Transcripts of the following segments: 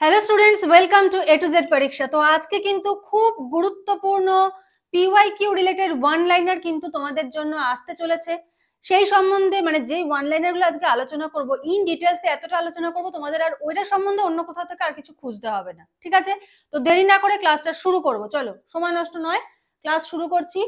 Hello students, welcome to A to Z পরীক্ষা। তো আজকে কিন্তু খুব গুরুত্বপূর্ণ পিওয়াইকিউ রিলেটেড ওয়ান লাইনার কিন্তু তোমাদের জন্য আসতে চলেছে। সেই সম্বন্ধে মানে যেই ওয়ান লাইনার গুলো আজকে আলোচনা করব ইন ডিটেলসে, এতটা আলোচনা করব তোমাদের আর ওইটার সম্বন্ধে অন্য কোথাও থেকে আর কিছু খুঁজতে হবে না। ঠিক আছে, তো দেরি না করে ক্লাসটা শুরু করব। চলো, সময় নষ্ট নয়, ক্লাস শুরু করছি।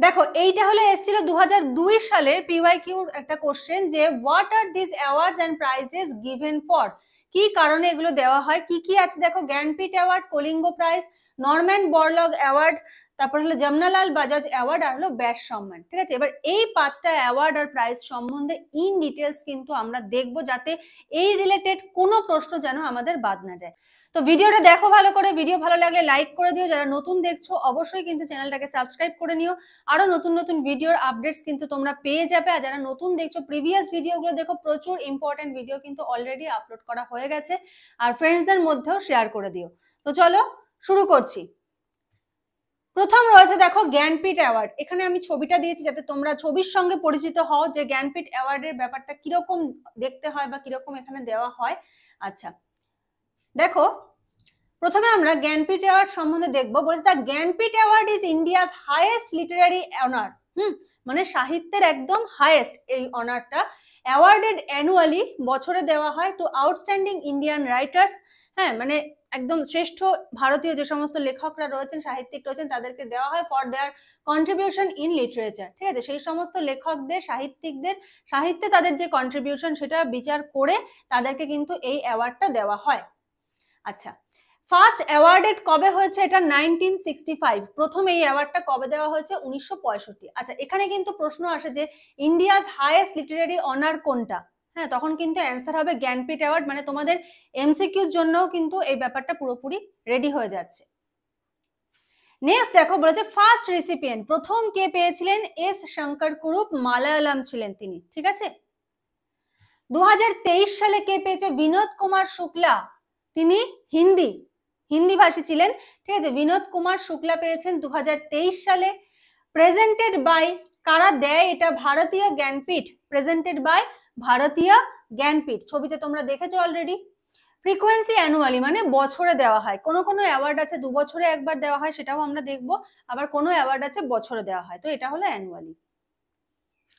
দেখো, এইটা হলে এসেছিল 2002 সালের পিওয়াইকিউর একটা কোশ্চেন, যে what are this awards and prizes given for, কি কারণে এগুলো দেওয়া হয়, কি কি আছে দেখো। Jnanpith award, Kalinga prize, Norman Borlaug award, তারপর হলো যমুনালাল বাজাজ অ্যাওয়ার্ড, আর হলো ব্যাস সম্মান। ঠিক আছে, এবার এই 5টা অ্যাওয়ার্ড আর প্রাইজ সম্বন্ধে ইন ডিটেলস কিন্তু আমরা দেখবো, যাতে এই রিলেটেড কোনো প্রশ্ন যেন আমাদের বাদ না যায়। তো ভিডিওটা দেখো ভালো করে, ভিডিও ভালো লাগলে লাইক করে দিও, যারা নতুন দেখছো অবশ্যই কিন্তু চ্যানেলটাকে সাবস্ক্রাইব করে নিও, আরো নতুন নতুন ভিডিওর আপডেটস কিন্তু তোমরা পেয়ে যাবে। আর যারা নতুন দেখছো প্রিভিয়াস ভিডিওগুলো দেখো, প্রচুর ইম্পর্টেন্ট ভিডিও কিন্তু অলরেডি আপলোড করা হয়ে গেছে, আর ফ্রেন্ডসদের মধ্যেও শেয়ার করে দিও। তো চলো শুরু করছি। প্রথম রয়েছে দেখো জ্ঞানপীঠ অ্যাওয়ার্ড। এখানে আমি ছবিটা দিয়েছি যাতে তোমরা ছবির সঙ্গে পরিচিত হও, যে জ্ঞানপীঠ অ্যাওয়ার্ডের ব্যাপারটা কিরকম দেখতে হয় বা কিরকম এখানে দেওয়া হয়। আচ্ছা দেখো, প্রথমে আমরা জ্ঞানপীঠ অ্যাওয়ার্ড সম্বন্ধে দেখবো। বলছে the Jnanpith award is India's highest Literary honour. মানে সাহিত্যের একদম হাইয়েস্ট এই অনারটা। অ্যাওয়ার্ডেড অ্যানুয়ালি, বছরে দেওয়া হয়, টু আউটস্ট্যান্ডিং ইন্ডিয়ান রাইটার্স। হ্যাঁ, মানে একদম শ্রেষ্ঠ ভারতীয় যে সমস্ত লেখকরা রয়েছেন, সাহিত্যিক রয়েছেন, তাদেরকে দেওয়া হয় for their contribution in literature. ঠিক আছে, সেই সমস্ত লেখকদের, সাহিত্যিকদের সাহিত্যে তাদের যে কন্ট্রিবিউশন সেটা বিচার করে তাদেরকে কিন্তু এই অ্যাওয়ার্ডটা দেওয়া হয়। আচ্ছা, ফার্স্ট অ্যাওয়ার্ডেড কবে হয়েছে? এটা 1965। প্রথম এই অ্যাওয়ার্ডটা কবে দেওয়া হয়েছে? 1965। আচ্ছা, এখানে কিন্তু প্রশ্ন আসে যে ইন্ডিয়াস হাইয়েস্ট লিটারারি অনার কোনটা। হ্যাঁ, তখন কিন্তু অ্যান্সার হবে জ্ঞানপীঠ অ্যাওয়ার্ড। মানে তোমাদের এমসিকিউর জন্যও কিন্তু এই ব্যাপারটা পুরোপুরি রেডি হয়ে যাচ্ছে। নেক্সট দেখো, বলেছে ফার্স্ট রিসিপিয়েন্ট, প্রথম কে পেয়েছিলেন? এস শঙ্কর কুরুপ, মালায়ালাম ছিলেন তিনি। ঠিক আছে। 2023 সালে কে পেয়েছে? বিনোদ কুমার শুক্লা, তিনি হিন্দি ভাষী ছিলেন। ঠিক আছে, বিনোদ কুমার শুক্লা পেয়েছেন 2023 সালে। প্রেজেন্টেড বাই, কারা দেয় এটা? ভারতীয় জ্ঞানপীঠ। প্রেজেন্টেড বাই ভারতীয় জ্ঞানপীঠ, ছবিতে তোমরা দেখেছো অলরেডি। ফ্রিকোয়েন্সি অ্যানুয়ালি, মানে বছরে দেওয়া হয়। কোনো কোনো অ্যাওয়ার্ড আছে 2 বছরে একবার দেওয়া হয়, সেটাও আমরা দেখবো। আবার কোনো অ্যাওয়ার্ড আছে বছরে দেওয়া হয়, তো এটা হলো অ্যানুয়ালি।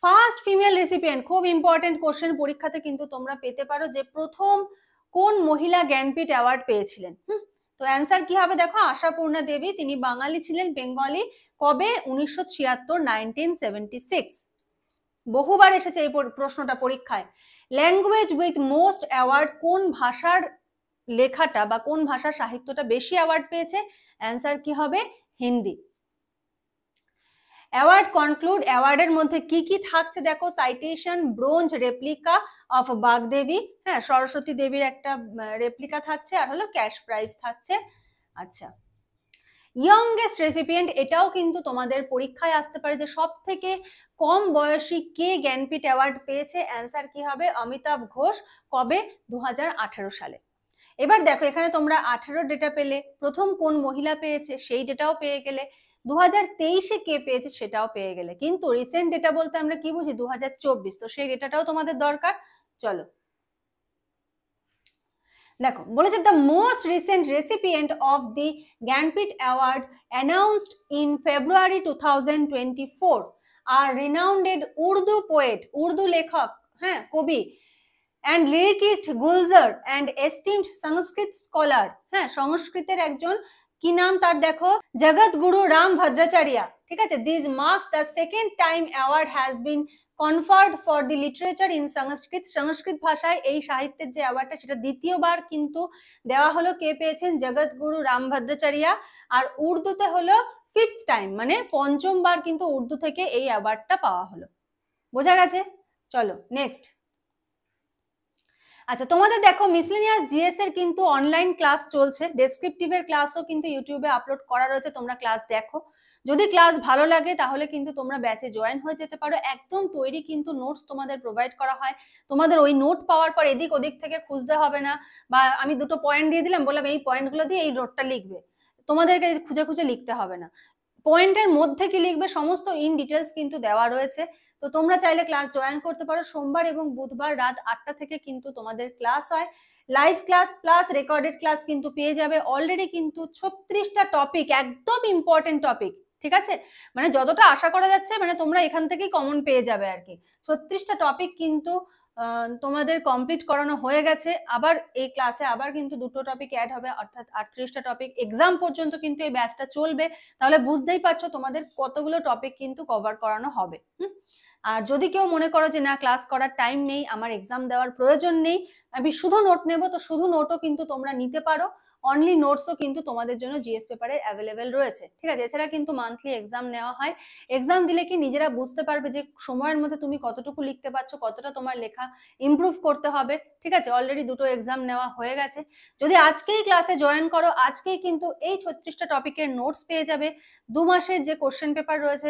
ফার্স্ট ফিমেল রেসিপিয়েন্ট, খুব ইম্পর্টেন্ট কোশ্চেন, পরীক্ষাতে কিন্তু তোমরা পেতে পারো, যে প্রথম কোন মহিলা জ্ঞানপীঠ অ্যাওয়ার্ড পেয়েছিলেন। তো অ্যান্সার কি হবে দেখো? আশাপূর্ণা দেবী, তিনি বাঙালি ছিলেন, বেঙ্গলি। কবে? 1976, 1976। বহুবার এসেছে এই প্রশ্নটা পরীক্ষায়। ল্যাঙ্গুয়েজ উইথ মোস্ট অ্যাওয়ার্ড, কোন ভাষার লেখাটা বা কোন ভাষার সাহিত্যটা বেশি অ্যাওয়ার্ড পেয়েছে? অ্যান্সার কি হবে? হিন্দি। অ্যাওয়ার্ড কনক্লুড, অ্যাওয়ার্ডের মধ্যে কি কি থাকছে দেখো? Citation, bronze replica of Bagdevi, হ্যাঁ সরস্বতী দেবীর একটা রেপ্লিকা থাকছে, আর হলো ক্যাশ প্রাইজ থাকছে। আচ্ছা, ইয়ংগেস্ট রেসিপিয়েন্ট, এটাও কিন্তু তোমাদের পরীক্ষায় আসতে পারে, যে সব থেকে কম বয়সী কে জ্ঞানপীঠ অ্যাওয়ার্ড পেয়েছে? অ্যান্সার কি হবে? অমিতাভ ঘোষ। কবে? 2018 সালে। এবার দেখো, এখানে তোমরা 18 ডেটা পেলে, প্রথম কোন মহিলা পেয়েছে সেই ডেটাও পেয়ে গেলে, 2023-এ কে পেয়েছে সেটাও পেয়ে গেলে, কিন্তু রিসেন্ট ডেটা বলতে আমরা কি বুঝি? 2024। তো সেই ডেটাটাও তোমাদের দরকার। চলো দেখো, বলেছে the most recent recipient of the Jnanpith award announced in February 2024 are renowned Urdu poet, Urdu লেখক, হ্যাঁ কবি, and lyricist Gulzar and esteemed Sanskrit scholar, হ্যাঁ সংস্কৃতের একজন, কি নাম তার দেখো? জগৎ গুরু রাম ভদ্রাচার্য। ঠিক আছে, this marks the second time award has been conferred for the literature in Sanskrit. Sanskrit ভাষায় এই সাহিত্যের যে অ্যাওয়ার্ডটা, সেটা দ্বিতীয়বার কিন্তু দেওয়া হলো। কে পেয়েছেন? জগৎ গুরু রাম ভদ্রাচার্য। আর উর্দুতে হলো 5th টাইম, মানে পঞ্চমবার কিন্তু উর্দু থেকে এই অ্যাওয়ার্ডটা পাওয়া হলো। বোঝা গেছে? চলো নেক্সট। আচ্ছা, তোমাদের দেখো মিসলেনিয়াস জিএস এর কিন্তু অনলাইন ক্লাস চলছে, ডেসক্রিপটিভের ক্লাসও কিন্তু ইউটিউবে আপলোড করা রয়েছে, তোমরা ক্লাস দেখো। যদি ক্লাস ভালো লাগে তাহলে কিন্তু তোমরা ব্যাচে জয়েন হয়ে যেতে পারো। একদম তৈরি কিন্তু নোটস তোমাদের প্রোভাইড করা হয়। তোমাদের ওই নোট পাওয়ার পর এদিক ওদিক থেকে খুঁজতে হবে না, বা আমি দুটো পয়েন্ট দিয়ে দিলাম, বললাম এই পয়েন্টগুলো দিয়ে এই নোটটা লিখবে, তোমাদেরকে খুঁজে খুঁজে লিখতে হবে না। পয়েন্টের মধ্যে কি লিখবে সমস্ত ইন ডিটেলস কিন্তু দেওয়া রয়েছে। তো তোমরা চাইলে ক্লাস জয়েন করতে পারো। সোমবার এবং বুধবার রাত 8টা থেকে কিন্তু তোমাদের ক্লাস হয়। Live class plus recorded class কিন্তু পেয়ে যাবে। অলরেডি কিন্তু 36টা টপিক, একদম ইম্পর্টেন্ট টপিক, ঠিক আছে, মানে যতটা আশা করা যাচ্ছে মানে তোমরা এখান থেকেই কমন পেয়ে যাবে আর কি। 36টা টপিক কিন্তু তোমাদের কমপ্লিট করানো হয়ে গেছে। আবার এই ক্লাসে আবার কিন্তু 2টো টপিক অ্যাড হবে, অর্থাৎ 38টা টপিক। এক্সাম পর্যন্ত কিন্তু এই ব্যাচটা চলবে, তাহলে বুঝতেই পারছো তোমাদের কতগুলো টপিক কিন্তু কভার করানো হবে। আর যদি কেউ মনে করো যে না ক্লাস করার টাইম নেই, আমার এক্সাম দেওয়ার প্রয়োজন নেই, আমি শুধু নোট নেব, তো শুধু নোটও কিন্তু তোমরা নিতে পারো। অনলি নোটসও কিন্তু তোমাদের জন্য জিএস পেপারে অ্যাভেলেবেল রয়েছে, ঠিক আছে। এছাড়া কিন্তু মান্থলি এক্সাম নেওয়া হয়। এক্সাম দিলে কি নিজেরা বুঝতে পারবে যে সময়ের মধ্যে তুমি কতটুকু লিখতে পারছো, কতটা তোমার লেখা ইমপ্রুভ করতে হবে, ঠিক আছে। অলরেডি 2টো এক্সাম নেওয়া হয়ে গেছে। যদি আজকেই ক্লাসে জয়েন করো, আজকেই কিন্তু এই 36টা টপিকের নোটস পেয়ে যাবে। 2 মাসের যে কোশ্চেন পেপার রয়েছে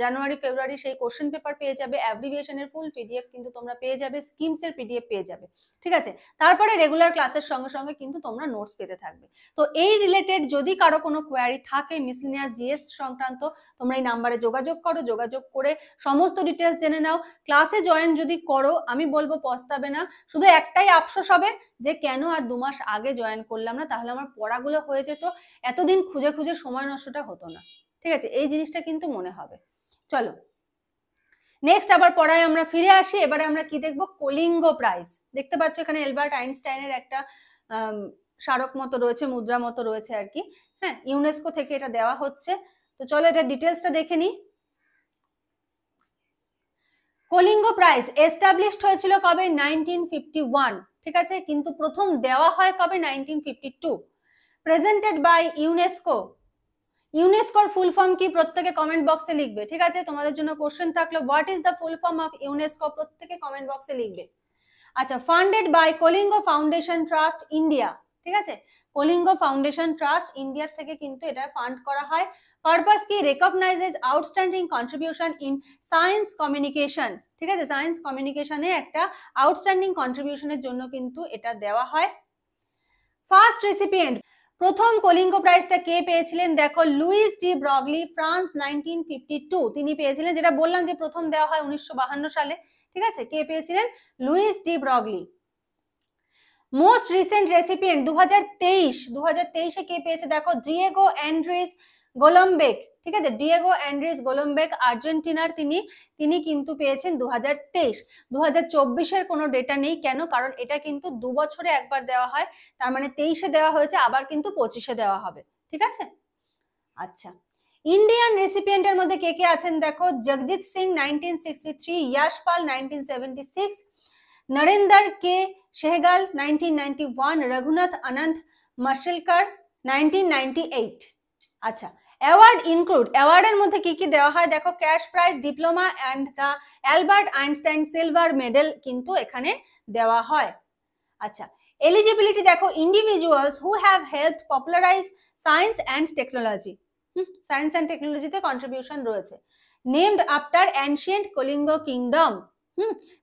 জানুয়ারি ফেব্রুয়ারি, সেই কোশ্চেন পেপার পেয়ে যাবে। অ্যাব্রিভিয়েশনের ফুল পিডিএফ কিন্তু তোমরা পেয়ে যাবে, স্কিমসের পিডিএফ পেয়ে যাবে, ঠিক আছে। তারপরে রেগুলার ক্লাসের সঙ্গে সঙ্গে কিন্তু তোমরা নোটস পেতে থাকবে। তো এই রিলেটেড যদি কারো কোনো কোয়ারি থাকে মিসলিনিয়াস জিএস সংক্রান্ত, তোমরা এই নাম্বারে যোগাযোগ করো, যোগাযোগ করে সমস্ত ডিটেলস জেনে নাও। ক্লাসে জয়েন যদি করো, আমি বলবো পস্তাবে না। শুধু একটাই আফসোস হবে যে কেন আর 2 মাস আগে জয়েন করলাম না, তাহলে আমার পড়াগুলো হয়ে যেত, এতদিন খুঁজে খুঁজে সময় নষ্টটা হতো না, ঠিক আছে। এই জিনিসটা কিন্তু মনে হবে। চলো নেক্সট আবার পড়ায় আমরা ফিরে আসি। এবারে আমরা কি দেখবো, কলিঙ্গ প্রাইজ। দেখতে পাচ্ছ এখানে এলবার্ট আইনস্টাইনের একটা স্মারক মতো রয়েছে, মুদ্রা মতো রয়েছে আর কি। হ্যাঁ, ইউনেস্কো থেকে এটা দেওয়া হচ্ছে। তো চলো এটা ডিটেলসটা দেখে নিই। কলিঙ্গ প্রাইজ এস্টাবলিশড হয়েছিল কবে, 1951, ঠিক আছে, কিন্তু প্রথম দেওয়া হয় কবে, 1952। Presented by UNESCO. ইউনেস্কোর ফুল ফর্ম কি প্রত্যেকে কমেন্ট বক্সে লিখবে, ঠিক আছে। তোমাদের জন্য কোশ্চেন থাকলো, what is the full form of UNESCO, প্রত্যেকে কমেন্ট বক্সে লিখবে। আচ্ছা, funded by Kalinga foundation trust India, ঠিক আছে। কলিঙ্গ ফাউন্ডেশন ট্রাস্ট ইন্ডিয়া থেকে কিন্তু এটা ফান্ড করা হয়। পারপাস কি, রেকগনাইজেস outstanding contribution in science communication, ঠিক আছে। সায়েন্স কমিউনিকেশনে একটা আউটস্ট্যান্ডিং কন্ট্রিবিউশনের জন্য কিন্তু এটা দেওয়া হয়। ফার্স্ট রেসিপিয়েন্ট, প্রথম কলিঙ্গ প্রাইজটা কে পেয়েছিলেন, দেখো লুইস ডি ব্রগলি, ফ্রান্স, 1952 তিনি পেয়েছিলেন। যেটা বললাম যে প্রথম দেওয়া হয় 1952 সালে, ঠিক আছে। কে পেয়েছিলেন, Louis de Broglie. Most recent recipient 2023 কে পেয়েছে, দেখো ডিয়েগো অ্যান্ড্রিস গোলম্বেক, ঠিক আছে। ডিয়েগো অ্যান্ড্রিস গোলম্বেক আর্জেন্টিনার তিনি কিন্তু পেয়েছেন 2023। 2024-এর কোনো ডেটা নেই, কেন, কারণ এটা কিন্তু 2 বছরে একবার দেওয়া হয়, তার মানে 23-এ দেওয়া হয়েছে, আবার কিন্তু 25-এ দেওয়া হবে, ঠিক আছে। আচ্ছা, ইন্ডিয়ান রেসিপিয়েন্টের মধ্যে কে কে আছেন, দেখো জগজিৎ সিং 1963, ইয়াশপাল 1976, নরেন্দর কে সেহগাল 1991, রঘুনাথ অনন্ত মাশিলকার 1998। আচ্ছা, অ্যাওয়ার্ড ইনক্লুড, অ্যাওয়ার্ডের মধ্যে কি কি দেওয়া হয়, দেখো cash prize, diploma and the Albert Einstein silver medal কিন্তু এখানে দেওয়া হয়। আচ্ছা, এলিজিবিলিটি দেখো, individuals who have helped popularise science and technology, science and টেকনোলজিতে কন্ট্রিবিউশন রয়েছে। Named after ancient Kalinga kingdom,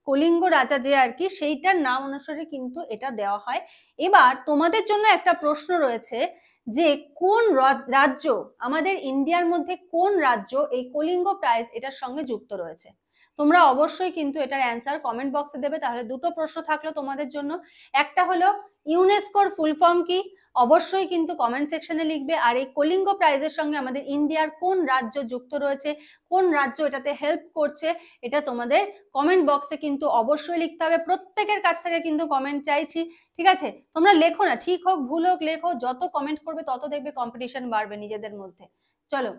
Kalinga রাজা যে আর কি, সেইটার নাম অনুসারে কিন্তু এটা দেওয়া হয়। এবার তোমাদের জন্য একটা প্রশ্ন রয়েছে যে কোন রাজ্য, আমাদের ইন্ডিয়ার মধ্যে কোন রাজ্য এই কলিঙ্গ প্রাইজ এটার সঙ্গে যুক্ত রয়েছে। তোমরা অবশ্যই কিন্তু এটার অ্যান্সার কমেন্ট বক্সে দেবে। তাহলে 2টো প্রশ্ন থাকলো তোমাদের জন্য, একটা হলো ইউনেস্কোর ফুল ফর্ম কি, অবশ্যই কিন্তু কমেন্ট সেকশনে লিখবে। আর এই কলিঙ্গ প্রাইজের সঙ্গে আমাদের ইন্ডিয়ার কোন রাজ্য যুক্ত রয়েছে, কোন রাজ্য এটাতে হেল্প করছে, এটা তোমাদের কমেন্ট বক্সে কিন্তু অবশ্যই লিখতে হবে। প্রত্যেকের কাছ থেকে কিন্তু কমেন্ট চাইছি, ঠিক আছে। তোমরা লেখো না, ঠিক হোক ভুল হোক লেখো, যত কমেন্ট করবে তত দেখবে কম্পিটিশন বাড়বে নিজেদের মধ্যে। চলো,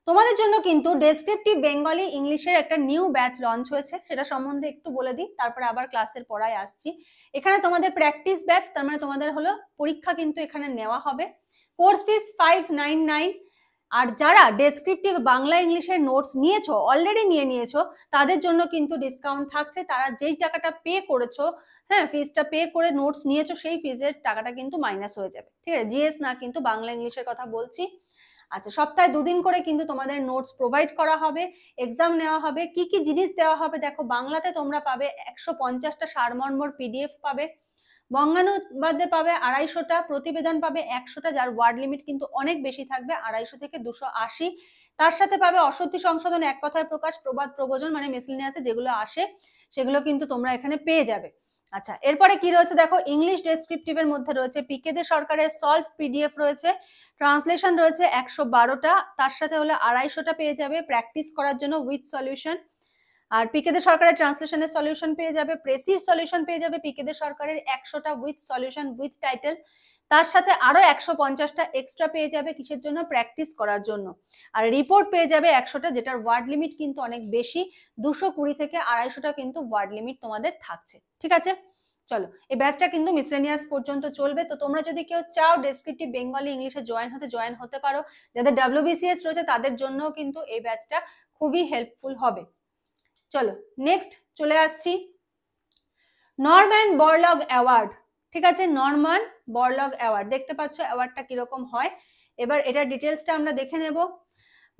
তোমাদের জন্য কিন্তু ডেসক্রিপটিভ বেঙ্গলি ইংলিশের একটা নিউ ব্যাচ লঞ্চ হয়েছে, সেটা সম্বন্ধে একটু বলে দিই, তারপরে আবার ক্লাসের পড়ায় আসছি। এখানে তোমাদের প্র্যাকটিস ব্যাচ, তার মানে তোমাদের হলো পরীক্ষা কিন্তু এখানে নেওয়া হবে। Course fees 599। আর যারা ডেসক্রিপটিভ বাংলা ইংলিশের নোটস নিয়েছো, অলরেডি নিয়েছো, তাদের জন্য কিন্তু ডিসকাউন্ট থাকছে। তারা যেই টাকাটা পে করেছো, হ্যাঁ ফিসটা পে করে নোটস নিয়েছো, সেই ফিসের টাকাটা কিন্তু মাইনাস হয়ে যাবে, ঠিক আছে। জিএস না, কিন্তু বাংলা ইংলিশের কথা বলছি। আচ্ছা, সপ্তাহে 2 দিন করে কিন্তু তোমাদের নোটস প্রোভাইড করা হবে, এক্সাম নেওয়া হবে। কি কি জিনিস দেওয়া হবে, দেখো বাংলাতে তোমরা পাবে 150টা সারমর্মর পিডিএফ পাবে, বঙ্গানুবাদে পাবে 250টা, প্রতিবেদন পাবে 100টা, যার ওয়ার্ড লিমিট কিন্তু অনেক বেশি থাকবে, 250 থেকে 280। তার সাথে পাবে অসত্যি সংশোধন, এক কথায় প্রকাশ, প্রবাদ প্রবচন, মানে মিসেলেনিয়াসে যেগুলো আসে সেগুলো কিন্তু তোমরা এখানে পেয়ে যাবে। আচ্ছা, এরপরে কি রয়েছে দেখো, ইংলিশ ডেসক্রিপটিভের মধ্যে রয়েছে পিকে দে সরকারের সলভ পিডিএফ রয়েছে, ট্রান্সলেশন রয়েছে 112টা, তার সাথে হলো 250টা পেয়ে যাবে প্র্যাকটিস করার জন্য উইথ সলিউশন। আর পিকে দে সরকারের ট্রান্সলেশনের সলিউশন পেয়ে যাবে, প্রেসিস সলিউশন পেয়ে যাবে পিকে দে সরকারের 100টা উইথ সলিউশন উইথ টাইটেল, তার সাথে আরো 150টা এক্সট্রা পেয়ে যাবে কিসের জন্য, প্র্যাকটিস করার জন্য। আর রিপোর্ট পেয়ে যাবে 100টা, যেটার ওয়ার্ড লিমিট কিন্তু অনেক বেশি, 220 থেকে 250টা কিন্তু ওয়ার্ড লিমিট তোমাদের থাকছে। ঠিক আছে, চলো এই ব্যাচটা কিন্তু মিসলেনিয়াস পর্যন্ত চলবে। তো তোমরা যদি কেউ চাও ডেসক্রিপটিভ বেঙ্গলি ইংলিশে জয়েন হতে পারো। যাদের WBCS রয়েছে তাদের জন্য কিন্তু এই ব্যাচটা খুবই হেল্পফুল হবে। চলো নেক্সট চলে আসছি, নরম্যান বরলগ অ্যাওয়ার্ড। ঠিক আছে, নরম্যান বরলগ অ্যাওয়ার্ড, দেখতে পাচ্ছ অ্যাওয়ার্ডটা কিরকম হয়। এবার এটার ডিটেলসটা আমরা দেখে নেব।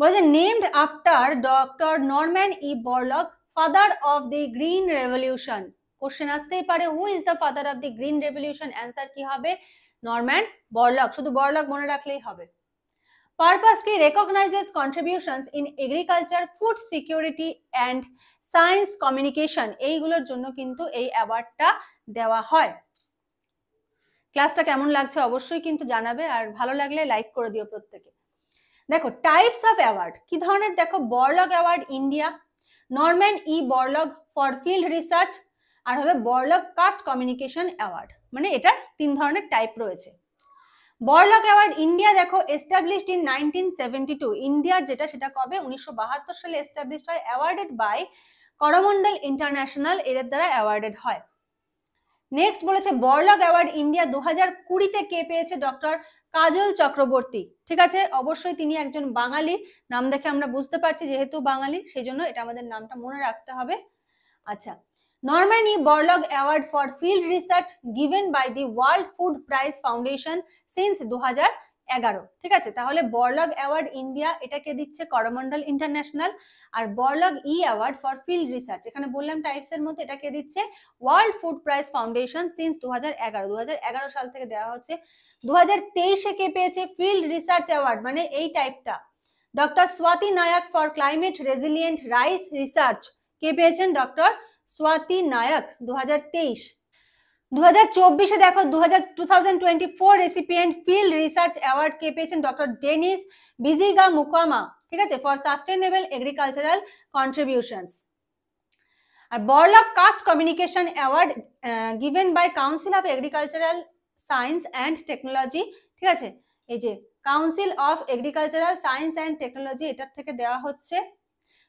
বলছে named after doctor Norman E Borlaug, father of the green revolution. Question আসতেই পারে, who is the father of the green revolution? Answer কি হবে? নরম্যান বরলগ, শুধু বরলগ মনে রাখলেই হবে। পারপাস কি? রেকগনাইজেস contributions in agriculture, food security and science communication, এইগুলোর জন্য কিন্তু এই অ্যাওয়ার্ডটা দেওয়া হয়। ক্লাসটা কেমন লাগছে অবশ্যই কিন্তু জানাবে, আর ভালো লাগলে লাইক করে দিও প্রত্যেকে। দেখো টাইপস অফ অ্যাওয়ার্ড কি ধরনের, দেখো Borlaug award India, Norman E Borlaug for field research, আর হলো বরলগ কাস্ট কমিউনিকেশন অ্যাওয়ার্ড। মানে এটার 3 ধরনের টাইপ রয়েছে। বরলগ অ্যাওয়ার্ড ইন্ডিয়া দেখো এস্টাবলিশড ইন 1972, ইন্ডিয়ার যেটা সেটা কবে, 1972 সালে এস্টাবলিশড হয়, অ্যাওয়ার্ডেড বাই করমন্ডল ইন্টারন্যাশনাল, এর দ্বারা অ্যাওয়ার্ডেড হয়। নেক্সট বলেছে বরলগ অ্যাওয়ার্ড ইন্ডিয়া 2020-তে কে পেয়েছে? ডক্টর কাজল চক্রবর্তী। ঠিক আছে, অবশ্যই তিনি একজন বাঙালি, নাম দেখে আমরা বুঝতে পারছি যেহেতু বাঙালি সেই জন্য এটা আমাদের নামটা মনে রাখতে হবে। আচ্ছা, Norman E Borlaug award for field research given by the World Food Prize Foundation since 2011। ঠিক আছে, তাহলে বরলগ অ্যাওয়ার্ড ইন্ডিয়া এটাকে দিচ্ছে করমন্ডল ইন্টারন্যাশনাল, আর Borlaug E award for field research এখানে বললাম টাইপস এর মধ্যে, এটাকে দিচ্ছে World Food Prize Foundation since 2011 সাল থেকে দেওয়া হচ্ছে। 2023-এ কে পেয়েছে ফিল্ড রিসার্চ অ্যাওয়ার্ড, মানে এই টাইপটা, doctor Swati Nayak for climate resilient rice research. কে পেয়েছেন? ডক্টর স্বাতি নায়ক, 2023। 2024-এ দেখো 2024 রেসিপিয়েন্ট ফিল্ড রিসার্চ অ্যাওয়ার্ড কে পেয়েছেন? Doctor Dennis Bijiga Mukama. ঠিক আছে, ফর সাস্টেনেবল এগ্রিকালচারাল কন্ট্রিবিউশনস। আর Borlaug CAST communication award given by council of agricultural science and technology. ঠিক আছে, এই যে council of agricultural science and technology, এটার থেকে দেওয়া হচ্ছে।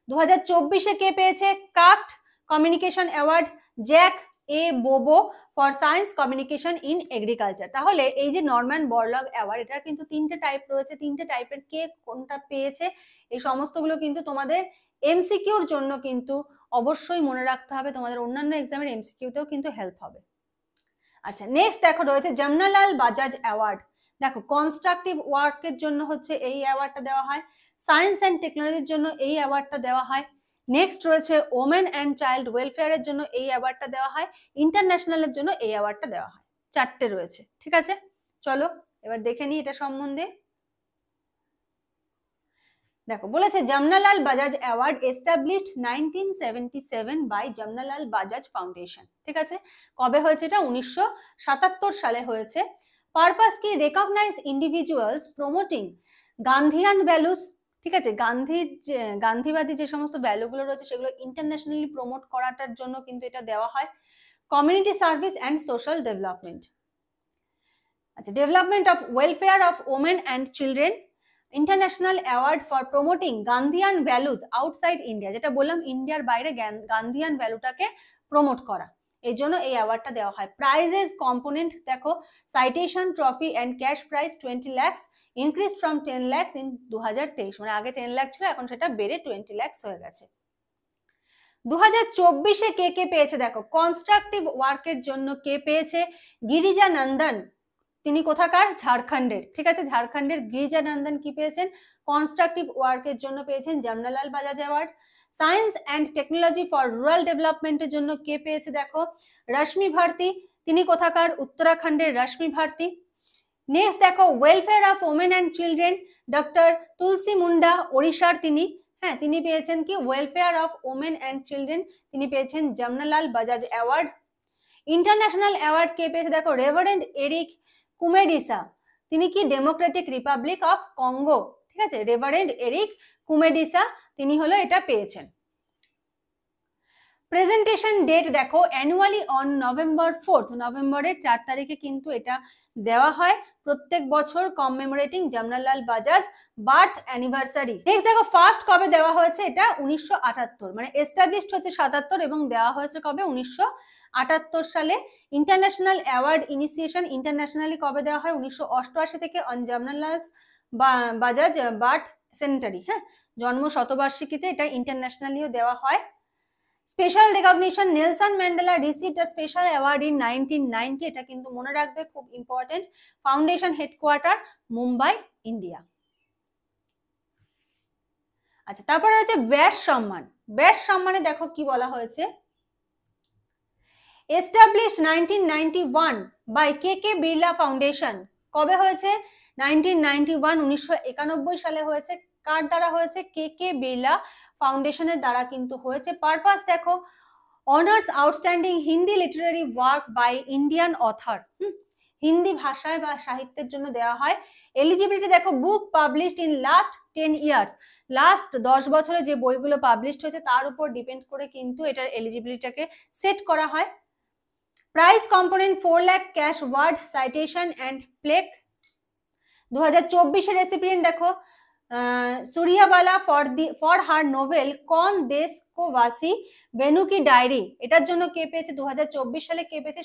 2024-এ কে পেয়েছে CAST communication award? Jack A Bobo for science communication in agriculture. তাহলে এই যে নরম্যান বরলগ অ্যাওয়ার্ড, এটার কিন্তু 3টে টাইপ রয়েছে, 3টে টাইপের কে কোনটা পেয়েছে এই সমস্তগুলো কিন্তু তোমাদের এমসিকিউর জন্য কিন্তু অবশ্যই মনে রাখতে হবে, তোমাদের অন্যান্য এক্সামের এমসিকিউতেও কিন্তু হেল্প হবে। আচ্ছা, নেক্সট দেখো রয়েছে জমনালাল বাজাজ অ্যাওয়ার্ড। দেখো কনস্ট্রাকটিভ ওয়ার্কের জন্য হচ্ছে এই অ্যাওয়ার্ডটা দেওয়া হয়, সায়েন্স অ্যান্ড টেকনোলজির জন্য এই অ্যাওয়ার্ডটা দেওয়া হয়। নেক্সট রয়েছে ওমেন অ্যান্ড চাইল্ড ওয়েলফেয়ারের জন্য এই অ্যাওয়ার্ডটা দেওয়া হয়, ইন্টারন্যাশনালের জন্য এই অ্যাওয়ার্ডটা দেওয়া হয়। 4টে রয়েছে। ঠিক আছে, চলো এবার দেখে নিই এটা সম্বন্ধে। দেখো বলেছে Jamnalal Bajaj award established 1977 by Jamnalal Bajaj foundation. ঠিক আছে, কবে হয়েছে এটা? 1977 সালে হয়েছে। পারপাস কি? Recognise individuals promoting Gandhian values. ঠিক আছে, গান্ধীবাদী যে সমস্ত ভ্যালুগুলো রয়েছে সেগুলো ইন্টারন্যাশনালি প্রমোট করাটার জন্য কিন্তু এটা দেওয়া হয়। Community service and social development. আচ্ছা, development of welfare of women and children, international award for promoting Gandhian values outside India, যেটা বললাম ইন্ডিয়ার বাইরে গান্ধিয়ান ভ্যালুটাকে প্রমোট করা, এই জন্য এই অ্যাওয়ার্ডটা দেওয়া হয়। প্রাইজেস কম্পোনেন্ট দেখো, citation trophy and cash prize 20 lakhs, increase from 10 lakhs in 2023, মানে আগে 10 লাখ ছিল, এখন সেটা বেড়ে 20 lakhs হয়ে গেছে। 2024-এ কে কে পেয়েছে? দেখো কনস্ট্রাকটিভ ওয়ার্কের জন্য কে পেয়েছে? গিরিজা নন্দন, তিনি কোথাকার? ঝাড়খণ্ডের। ঠিক আছে, ঝাড়খণ্ডের গিরিজা নন্দন কি পেয়েছেন? কনস্ট্রাকটিভ ওয়ার্কের জন্য পেয়েছেন Jamnalal Bajaj award. Science and technology for rural ডেভেলপমেন্টের জন্য কে পেয়েছে? দেখো রশ্মি ভারতী, তিনি কোথাকার? উত্তরাখণ্ডের রশ্মি ভারতী। নেক্সট দেখো welfare of women and children, doctor Tulsi Munda, ওড়িশার তিনি। হ্যাঁ, তিনি পেয়েছেন কি? Welfare of women and children, তিনি পেয়েছেন Jamnalal Bajaj award. International award কে পেয়েছে দেখো, রেভারেন্ড এরিক কুমেডিসা, তিনি কি ডেমোক্রেটিক রিপাবলিক অফ কঙ্গো, ঠিক আছে, রেভারেন্ড এরিক কুমেডিসা তিনি হলো এটা পেয়েছেন। প্রেজেন্টেশন ডেট দেখো, অ্যানুয়ালি অন নভেম্বর 4, নভেম্বরের 4 তারিখে কিন্তু এটা দেওয়া হয় প্রত্যেক বছর, কমমেমোরেটিং Jamnalal Bajaj birth anniversary. Next দেখো, ফার্স্ট কবে দেওয়া হয়েছে, এটা 1978, মানে এস্টাবলিশড হচ্ছে 77 এবং দেওয়া হয়েছে কবে, 1978 সালে। ইন্টারন্যাশনাল অ্যাওয়ার্ড ইনিশিয়েশন ইন্টারন্যাশনালি কবে দেওয়া হয়, 1988 থেকে অন জামনালাল বাজাজ বার্থ সেন্টারি, হ্যাঁ, জন্ম শতবার্ষিকীতে এটা ইন্টারন্যাশনালিও দেওয়া হয়। Special recognition, Nelson Mandela received a special award in 1990, এটা কিন্তু মনে রাখবে, খুব important. Foundation headquarter Mumbai, India. আচ্ছা, তারপরে হচ্ছে ব্যাস সম্মান। ব্যাস সম্মানে দেখো কি বলা হয়েছে, established 1991 by K K Birla foundation, কবে হয়েছে, 1991, 1991 সালে হয়েছে। কার দ্বারা হয়েছে, কে কে বিড়লা ফাউন্ডেশনের দ্বারা কিন্তু হয়েছে। পারপাস দেখো, honours outstanding Hindi literary work by Indian author, Hindi ভাষায় বা সাহিত্যের জন্য দেওয়া হয়। এলিজিবিলিটি দেখো, book published in last 10 years, last 10 বছরে যে বইগুলো পাবলিশড হয়েছে তার উপর ডিপেন্ড করে কিন্তু এটার এলিজিবিলিটিটাকে সেট করা হয়। Prize component 4 lakh cash award citation and plaque. 2024 recipient দেখো, सूर्याबाला फॉर हार नोवेल कौन देश को वासी বেনু কি ডায়েরি, এটার জন্য কে পেয়েছে, 2024 সালে কে পেয়েছে,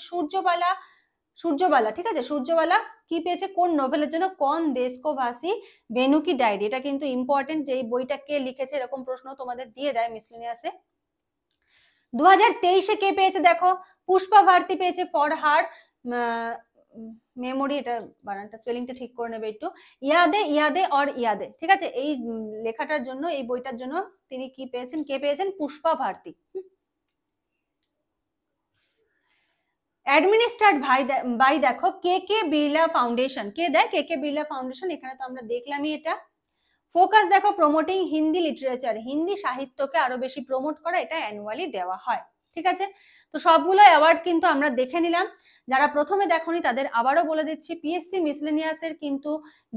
সূর্যবালা, ঠিক আছে, সূর্যবালা কি পেয়েছে, কোন নোভেলের জন্য, কোন দেশ কো ভাসি বেনু কি ডায়েরি। এটা কিন্তু ইম্পর্টেন্ট, যে এই বইটা কে লিখেছে এরকম প্রশ্ন তোমাদের দিয়ে দেয় মিসলেনিয়াসে। 2023 কে পেয়েছে দেখো, পুষ্পা ভারতী পেয়েছে ফর হার মেমোরি, এটা বানানটা স্পেলিংটা ঠিক করে নেবে একটু, ইয়াদে ইয়াদে অর ইয়াদে, ঠিক আছে, এই লেখাটার জন্য, এই বইটার জন্য তিনি কি পেয়েছেন, কে পেয়েছেন, পুষ্পা ভারতী। অ্যাডমিনিস্ট্রেটেড বাই দেখো কে কে বিড়লা ফাউন্ডেশন, কে দেয়, কে কে বিড়লা ফাউন্ডেশন, এখানে তো আমরা দেখলামই এটা। ফোকাস দেখো, প্রমোটিং হিন্দি লিটারেচার, হিন্দি সাহিত্যকে আরো বেশি প্রমোট করা, এটা অ্যানুয়ালি দেওয়া হয়, ঠিক আছে। তো সবগুলো অ্যাওয়ার্ড কিন্তু আমরা দেখে নিলাম। যারা প্রথমে দেখোনি তাদের আবারও বলে দিচ্ছি, পিএসসি মিসলেনিয়াসের কিন্তু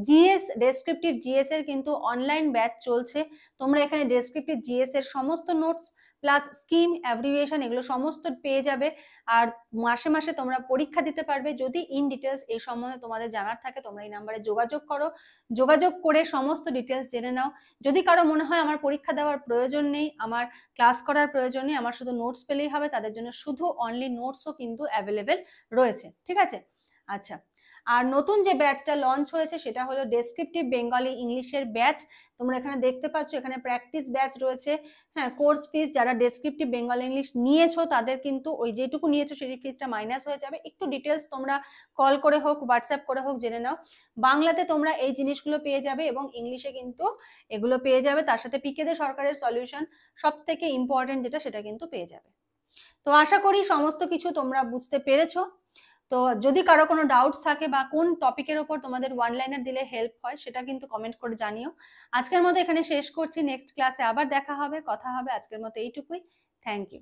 জিএস, ডেসক্রিপটিভ জিএস এর কিন্তু অনলাইন ব্যাচ চলছে। তোমরা এখানে ডেসক্রিপটিভ জিএস এর সমস্ত নোটস প্লাস স্কিম, অ্যাব্রিভিয়েশন এগুলো সমস্ত পেয়ে যাবে। আর মাসে মাসে তোমরা পরীক্ষা দিতে পারবে। যদি ইন ডিটেলস এই সম্বন্ধে তোমাদের জানার থাকে, তোমরা এই নাম্বারে যোগাযোগ করো, যোগাযোগ করে সমস্ত ডিটেলস জেনে নাও। যদি কারো মনে হয় আমার পরীক্ষা দেওয়ার প্রয়োজন নেই, আমার ক্লাস করার প্রয়োজন নেই, আমার শুধু নোটস পেলেই হবে, তাদের জন্য শুধু অনলি নোটসও কিন্তু অ্যাভেলেবেল রয়েছে, ঠিক আছে। আচ্ছা, আর নতুন যে ব্যাচটা লঞ্চ হয়েছে সেটা হলো ডেসক্রিপটিভ বেঙ্গলি ইংলিশের ব্যাচ। তোমরা এখানে দেখতে পাচ্ছ, এখানে প্র্যাকটিস ব্যাচ রয়েছে, হ্যাঁ। কোর্স ফিস যারা ডেসক্রিপটিভ বেঙ্গলি ইংলিশ নিয়েছো তাদের কিন্তু ওই যেটুকু নিয়েছো সেই ফিসটা মাইনাস হয়ে যাবে। একটু ডিটেলস তোমরা কল করে হোক, হোয়াটসঅ্যাপ করে হোক জেনে নাও। বাংলাতে তোমরা এই জিনিসগুলো পেয়ে যাবে এবং ইংলিশে কিন্তু এগুলো পেয়ে যাবে, তার সাথে পিকে দে সরকারের সলিউশন, সব থেকে ইম্পর্টেন্ট যেটা সেটা কিন্তু পেয়ে যাবে। তো আশা করি সমস্ত কিছু তোমরা বুঝতে পেরেছো। তো যদি কারো কোনো ডাউটস থাকে বা কোন টপিকের উপর তোমাদের ওয়ান লাইনার দিলে হেল্প হয় সেটা কিন্তু কমেন্ট করে জানিও। আজকের মতো এখানে শেষ করছি, নেক্সট ক্লাসে আবার দেখা হবে, কথা হবে। আজকের মতো এইটুকুই, থ্যাংক ইউ।